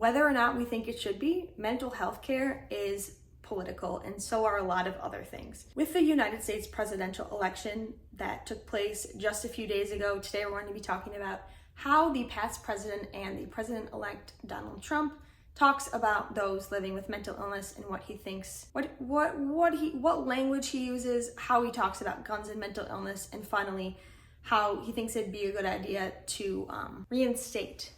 Whether or not we think it should be, mental health care is political, and so are a lot of other things. With the United States presidential election that took place just a few days ago, today we're going to be talking about how the past president and the president-elect Donald Trump talks about those living with mental illness and what he thinks, what language he uses, how he talks about guns and mental illness, and finally how he thinks it'd be a good idea to reinstate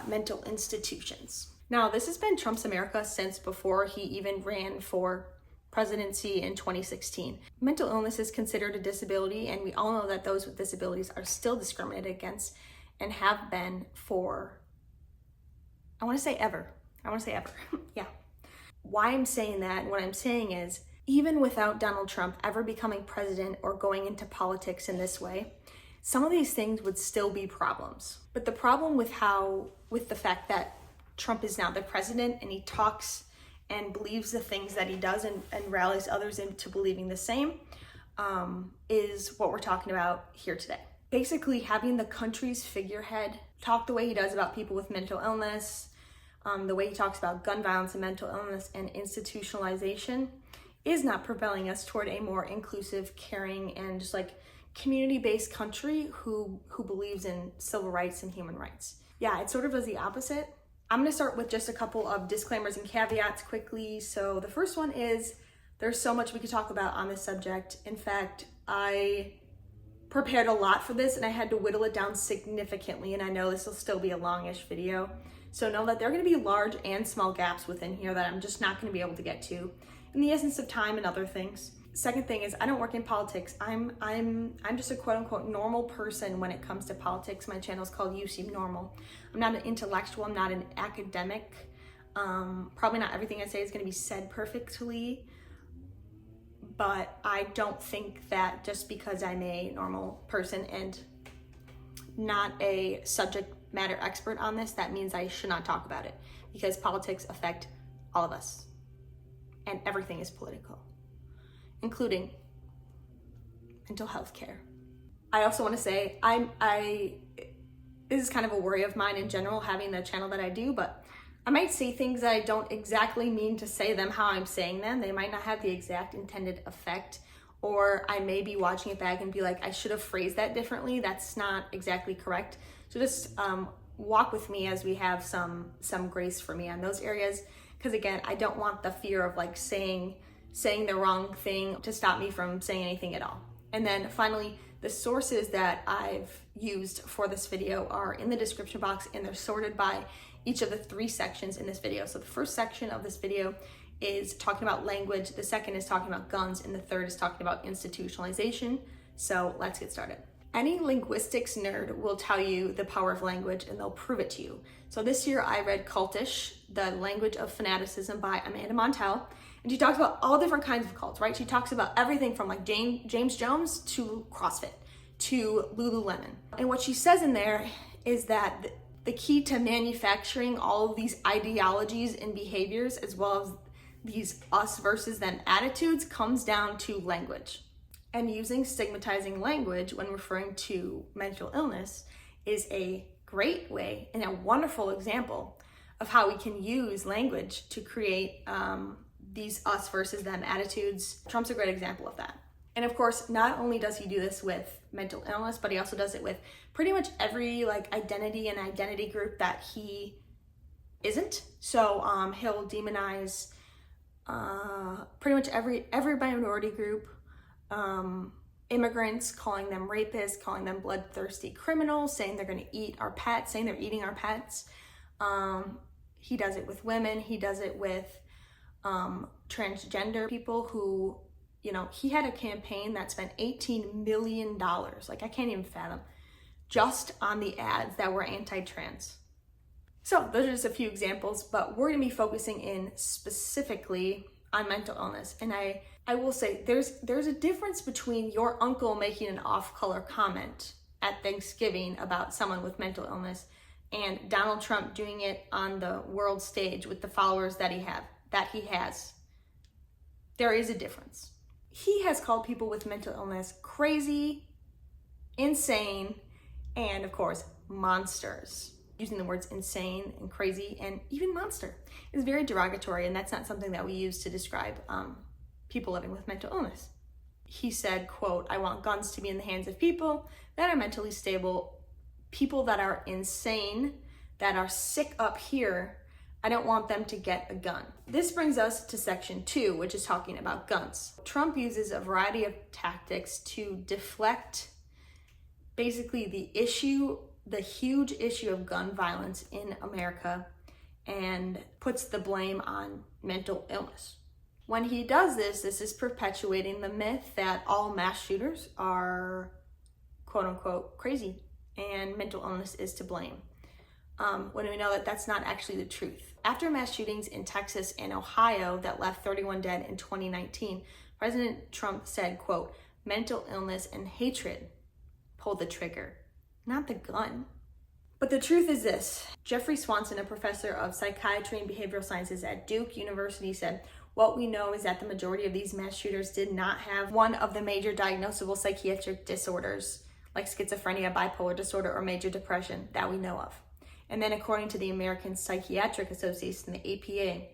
mental institutions. Now, this has been Trump's America since before he even ran for presidency in 2016. Mental illness is considered a disability, and we all know that those with disabilities are still discriminated against and have been for, I want to say ever. Yeah. Why I'm saying that, and what I'm saying is, even without Donald Trump ever becoming president or going into politics in this way, some of these things would still be problems. But the problem with the fact that Trump is now the president and he talks and believes the things that he does and rallies others into believing the same is what we're talking about here today. Basically, having the country's figurehead talk the way he does about people with mental illness, the way he talks about gun violence and mental illness and institutionalization is not propelling us toward a more inclusive, caring, and just like community-based country who believes in civil rights and human rights. Yeah, it sort of is the opposite. I'm gonna start with just a couple of disclaimers and caveats quickly. So the first one is there's so much we could talk about on this subject. In fact, I prepared a lot for this and I had to whittle it down significantly, and I know this will still be a longish video. So know that there are gonna be large and small gaps within here that I'm just not gonna be able to get to in the essence of time and other things. Second thing is I don't work in politics. I'm just a quote unquote normal person when it comes to politics. My channel is called You Seem Normal. I'm not an intellectual, I'm not an academic. Probably not everything I say is gonna be said perfectly, but I don't think that just because I'm a normal person and not a subject matter expert on this, that means I should not talk about it, because politics affect all of us and everything is political, including mental health care. I also want to say this is kind of a worry of mine in general, having the channel that I do, but I might say things that I don't exactly mean to say them how I'm saying them. They might not have the exact intended effect, or I may be watching it back and be like, I should have phrased that differently. That's not exactly correct. So just walk with me as we have some grace for me on those areas. Because again, I don't want the fear of like saying the wrong thing to stop me from saying anything at all. And then finally, the sources that I've used for this video are in the description box, and they're sorted by each of the 3 sections in this video. So the first section of this video is talking about language, the second is talking about guns, and the third is talking about institutionalization. So let's get started. Any linguistics nerd will tell you the power of language, and they'll prove it to you. So this year I read Cultish, The Language of Fanaticism by Amanda Montell, and she talks about all different kinds of cults, right? She talks about everything from like James Jones to CrossFit to Lululemon. And what she says in there is that the key to manufacturing all of these ideologies and behaviors, as well as these us versus them attitudes, comes down to language. And using stigmatizing language when referring to mental illness is a great way and a wonderful example of how we can use language to create these us versus them attitudes. Trump's a great example of that. And of course, not only does he do this with mental illness, but he also does it with pretty much every like identity and identity group that he isn't. So he'll demonize pretty much every minority group, immigrants, calling them rapists, calling them bloodthirsty criminals, saying they're going to eat our pets, saying they're eating our pets. He does it with women. He does it with transgender people who, you know, he had a campaign that spent $18 million, like I can't even fathom, just on the ads that were anti-trans. So those are just a few examples, but we're gonna be focusing in specifically on mental illness. And I will say there's a difference between your uncle making an off-color comment at Thanksgiving about someone with mental illness and Donald Trump doing it on the world stage with the followers that he has. There is a difference. He has called people with mental illness crazy, insane, and of course, monsters. using the words insane and crazy and even monster is very derogatory, and that's not something that we use to describe people living with mental illness. He said, quote, "I want guns to be in the hands of people that are mentally stable, people that are insane, that are sick up here. I don't want them to get a gun." This brings us to section 2, which is talking about guns. Trump uses a variety of tactics to deflect basically the huge issue of gun violence in America, and puts the blame on mental illness. When he does this, this is perpetuating the myth that all mass shooters are quote unquote crazy and mental illness is to blame, when we know that that's not actually the truth. After mass shootings in Texas and Ohio that left 31 dead in 2019, President Trump said, quote, "Mental illness and hatred pulled the trigger, not the gun." But the truth is this. Jeffrey Swanson, a professor of psychiatry and behavioral sciences at Duke University, said, "What we know is that the majority of these mass shooters did not have one of the major diagnosable psychiatric disorders like schizophrenia, bipolar disorder, or major depression that we know of." And then according to the American Psychiatric Association, the APA,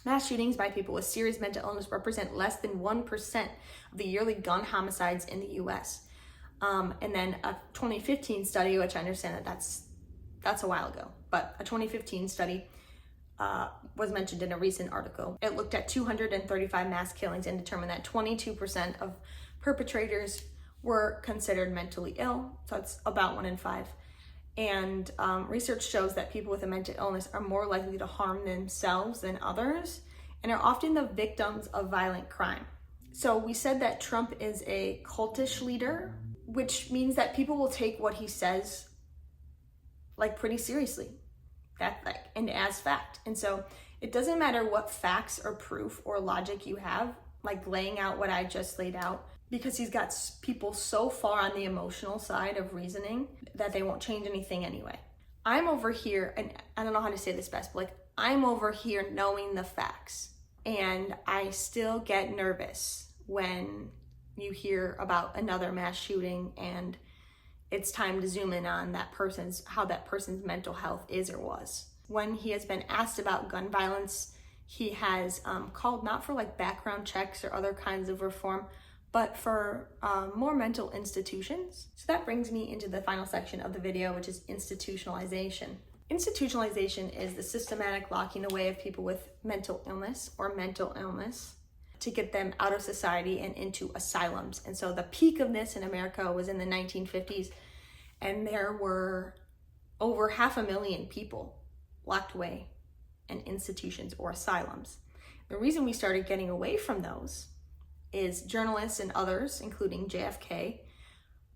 mass shootings by people with serious mental illness represent less than 1% of the yearly gun homicides in the US. And then a 2015 study, which I understand that that's a while ago, but a 2015 study was mentioned in a recent article. It looked at 235 mass killings and determined that 22% of perpetrators were considered mentally ill. So it's about 1 in 5. And research shows that people with a mental illness are more likely to harm themselves than others and are often the victims of violent crime. So we said that Trump is a cultish leader, which means that people will take what he says like pretty seriously, and as fact. And so it doesn't matter what facts or proof or logic you have, like laying out what I just laid out, because he's got people so far on the emotional side of reasoning that they won't change anything anyway. I'm over here, and I don't know how to say this best, but like I'm over here knowing the facts, and I still get nervous when you hear about another mass shooting and it's time to zoom in on how that person's mental health is or was. When he has been asked about gun violence, he has called not for like background checks or other kinds of reform, but for more mental institutions. So that brings me into the final section of the video, which is institutionalization. Institutionalization is the systematic locking away of people with mental illness to get them out of society and into asylums. And so the peak of this in America was in the 1950s, and there were over 500,000 people locked away in institutions or asylums. The reason we started getting away from those is journalists and others, including JFK,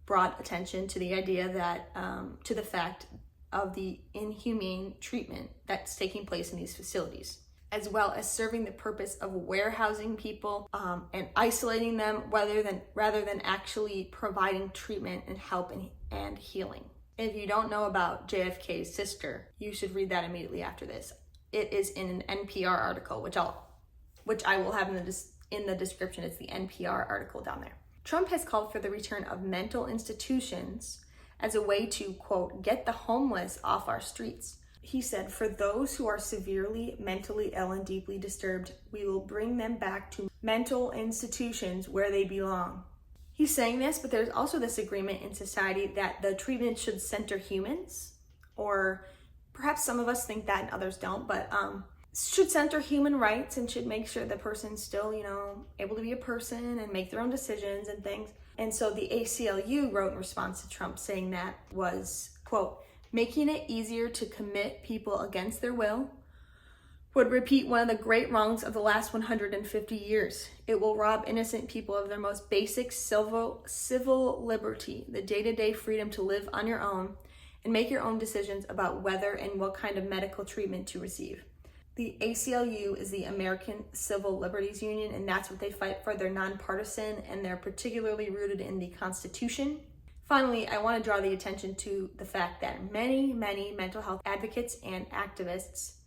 brought attention to the idea that, to the fact of the inhumane treatment that's taking place in these facilities, as well as serving the purpose of warehousing people and isolating them rather than actually providing treatment and help and healing. If you don't know about JFK's sister, you should read that immediately after this. It is in an NPR article, which I will have in the description. It's the NPR article down there. Trump has called for the return of mental institutions as a way to, quote, "get the homeless off our streets." He said, "For those who are severely mentally ill and deeply disturbed, we will bring them back to mental institutions where they belong." He's saying this, but there's also this agreement in society that the treatment should center humans, or perhaps some of us think that and others don't, but should center human rights and should make sure the person's still, able to be a person and make their own decisions and things. And so the ACLU wrote in response to Trump saying that was, quote, "making it easier to commit people against their will would repeat one of the great wrongs of the last 150 years. It will rob innocent people of their most basic civil liberty, the day-to-day freedom to live on your own and make your own decisions about whether and what kind of medical treatment to receive." The ACLU is the American Civil Liberties Union, and that's what they fight for. They're nonpartisan, and they're particularly rooted in the Constitution. Finally, I want to draw the attention to the fact that many mental health advocates and activists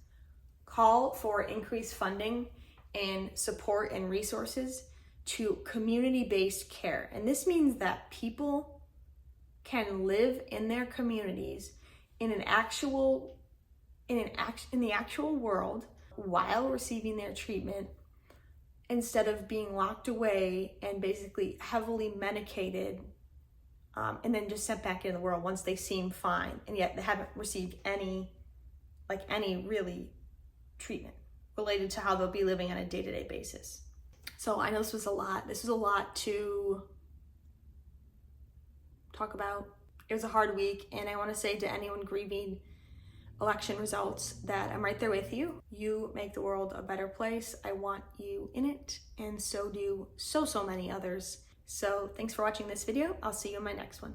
call for increased funding and support and resources to community-based care. And this means that people can live in their communities in the actual world while receiving their treatment, instead of being locked away and basically heavily medicated, and then just sent back into the world once they seem fine, and yet they haven't received any really treatment related to how they'll be living on a day-to-day basis. So I know this was a lot. This was a lot to talk about. It was a hard week, and I want to say to anyone grieving election results that I'm right there with you. You make the world a better place. I want you in it, and so do so many others. So thanks for watching this video. I'll see you in my next one.